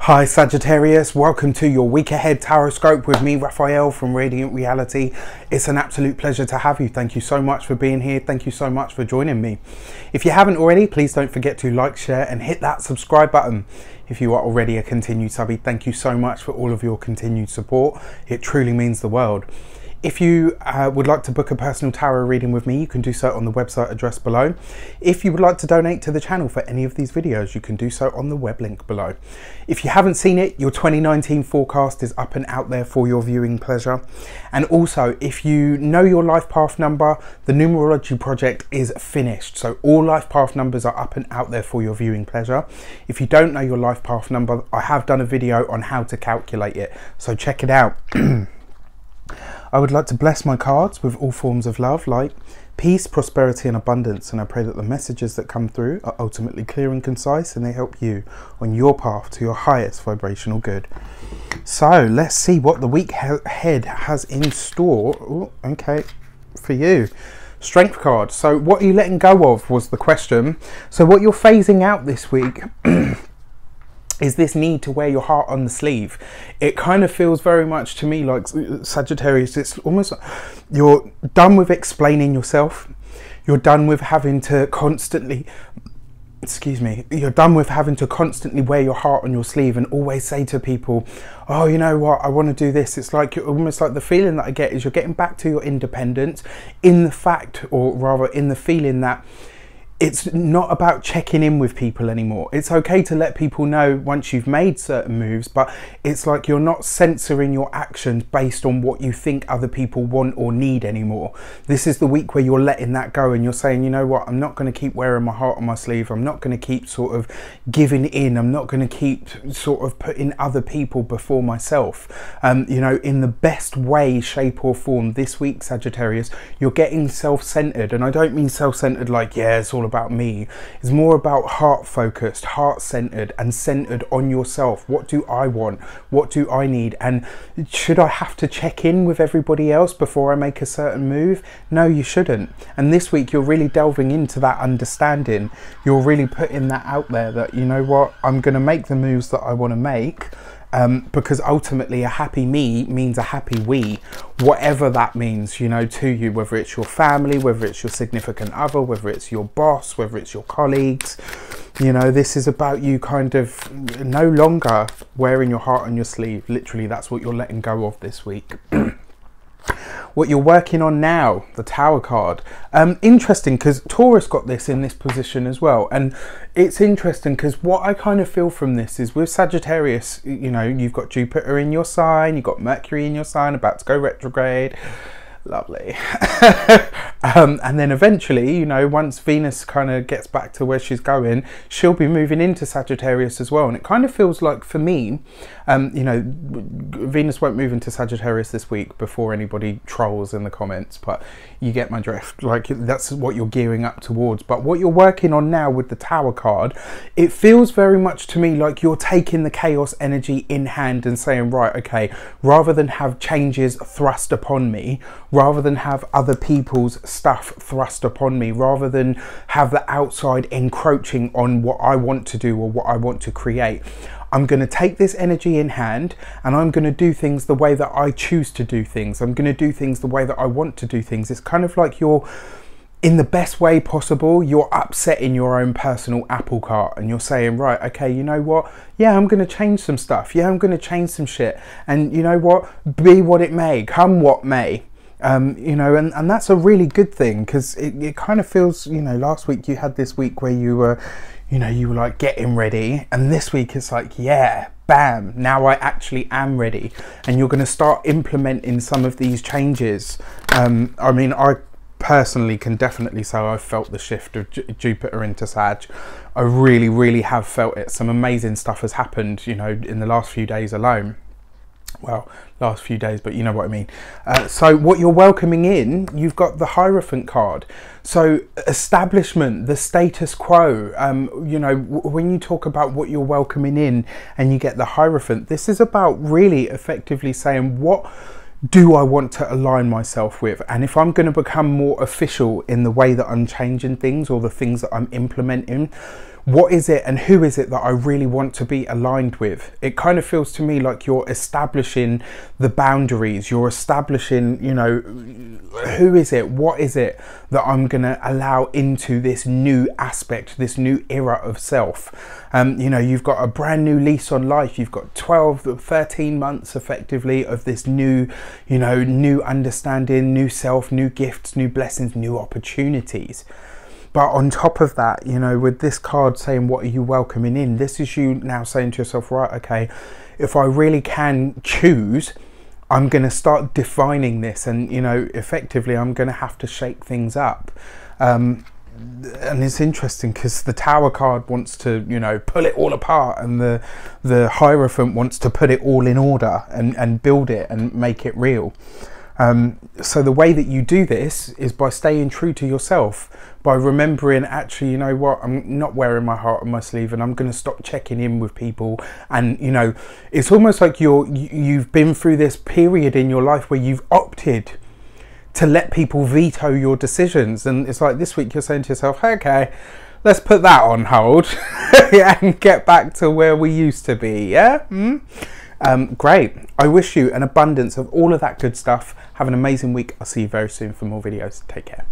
Hi Sagittarius, welcome to your week ahead tarot with me, Raphael from Reydiant Reality. It's an absolute pleasure to have you. Thank you so much for being here. Thank you so much for joining me. If you haven't already, please don't forget to like, share and hit that subscribe button. If you are already a continued subby, thank you so much for all of your continued support. It truly means the world. If you would like to book a personal tarot reading with me, you can do so on the website address below. If you would like to donate to the channel for any of these videos, you can do so on the web link below. If you haven't seen it, your 2019 forecast is up and out there for your viewing pleasure. And also, if you know your life path number, the numerology project is finished. So all life path numbers are up and out there for your viewing pleasure. If you don't know your life path number, I have done a video on how to calculate it. So check it out. I would like to bless my cards with all forms of love, like peace, prosperity and abundance, and I pray that the messages that come through are ultimately clear and concise and they help you on your path to your highest vibrational good. So let's see what the week ahead has in store. Ooh, okay, for you. Strength card. So what are you letting go of was the question. So what you're phasing out this week is this need to wear your heart on the sleeve. It kind of feels very much to me like, Sagittarius, it's almost like you're done with explaining yourself. You're done with having to constantly, you're done with having to constantly wear your heart on your sleeve and always say to people, oh, you know what, I want to do this. It's like, you're almost like the feeling that I get is you're getting back to your independence in the fact, or rather in the feeling that it's not about checking in with people anymore. It's okay to let people know once you've made certain moves, but it's like you're not censoring your actions based on what you think other people want or need anymore. This is the week where you're letting that go and you're saying, you know what, I'm not going to keep wearing my heart on my sleeve. I'm not going to keep sort of giving in. I'm not going to keep sort of putting other people before myself. You know, in the best way, shape or form this week, Sagittarius, you're getting self-centered. And I don't mean self-centered like, yeah, it's all about me. It's more about heart focused, heart centered and centered on yourself. What do I want? What do I need? And should I have to check in with everybody else before I make a certain move? No, you shouldn't. And this week you're really delving into that understanding. You're really putting that out there that, you know what, I'm going to make the moves that I want to make. Because ultimately a happy me means a happy we, whatever that means, you know, to you, whether it's your family, whether it's your significant other, whether it's your boss, whether it's your colleagues. You know, this is about you kind of no longer wearing your heart on your sleeve. Literally, that's what you're letting go of this week. What you're working on now, the Tower card. Interesting, because Taurus got this in this position as well. And it's interesting because what I kind of feel from this is with Sagittarius, you know, you've got Jupiter in your sign, you've got Mercury in your sign, about to go retrograde. Lovely. And then eventually, you know, once Venus kind of gets back to where she's going, she'll be moving into Sagittarius as well. And it kind of feels like, for me, you know, Venus won't move into Sagittarius this week before anybody trolls in the comments, but you get my drift. Like, that's what you're gearing up towards. But what you're working on now with the Tower card, it feels very much to me like you're taking the chaos energy in hand and saying, right, okay, rather than have changes thrust upon me, rather than have other people's stuff thrust upon me, rather than have the outside encroaching on what I want to do or what I want to create, I'm going to take this energy in hand and I'm going to do things the way that I choose to do things. I'm going to do things the way that I want to do things. It's kind of like you're, in the best way possible, you're upsetting your own personal apple cart and you're saying, right, okay, you know what? Yeah, I'm going to change some stuff. Yeah, I'm going to change some shit. And you know what? Be what it may, come what may. You know, and that's a really good thing, because it kind of feels, you know, last week you had this week where you were, you know, you were like getting ready, and this week it's like, yeah, bam, now I actually am ready, and you're going to start implementing some of these changes. I mean, I personally can definitely say I've felt the shift of Jupiter into Sag. I really, really have felt it. Some amazing stuff has happened, you know, in the last few days alone. Well, last few days, but you know what I mean. So what you're welcoming in, you've got the Hierophant card. So establishment, the status quo, you know, when you talk about what you're welcoming in and you get the Hierophant, this is about really effectively saying, what do I want to align myself with? And if I'm going to become more official in the way that I'm changing things or the things that I'm implementing, what is it and who is it that I really want to be aligned with? It kind of feels to me like you're establishing the boundaries, you're establishing, you know, who is it, what is it that I'm going to allow into this new aspect, this new era of self. You know, you've got a brand new lease on life. You've got 12, 13 months effectively of this new, you know, new understanding, new self, new gifts, new blessings, new opportunities. But on top of that, you know, with this card saying, what are you welcoming in? This is you now saying to yourself, right, okay, if I really can choose, I'm going to start defining this. And, you know, effectively, I'm going to have to shake things up. And it's interesting because the Tower card wants to, you know, pull it all apart, and the Hierophant wants to put it all in order and build it and make it real. So the way that you do this is by staying true to yourself, by remembering, actually, you know what, I'm not wearing my heart on my sleeve, and I'm going to stop checking in with people. And, you know, it's almost like you've been through this period in your life where you've opted to let people veto your decisions. And it's like this week you're saying to yourself, okay, let's put that on hold and get back to where we used to be. Yeah. Great. I wish you an abundance of all of that good stuff. Have an amazing week. I'll see you very soon for more videos. Take care.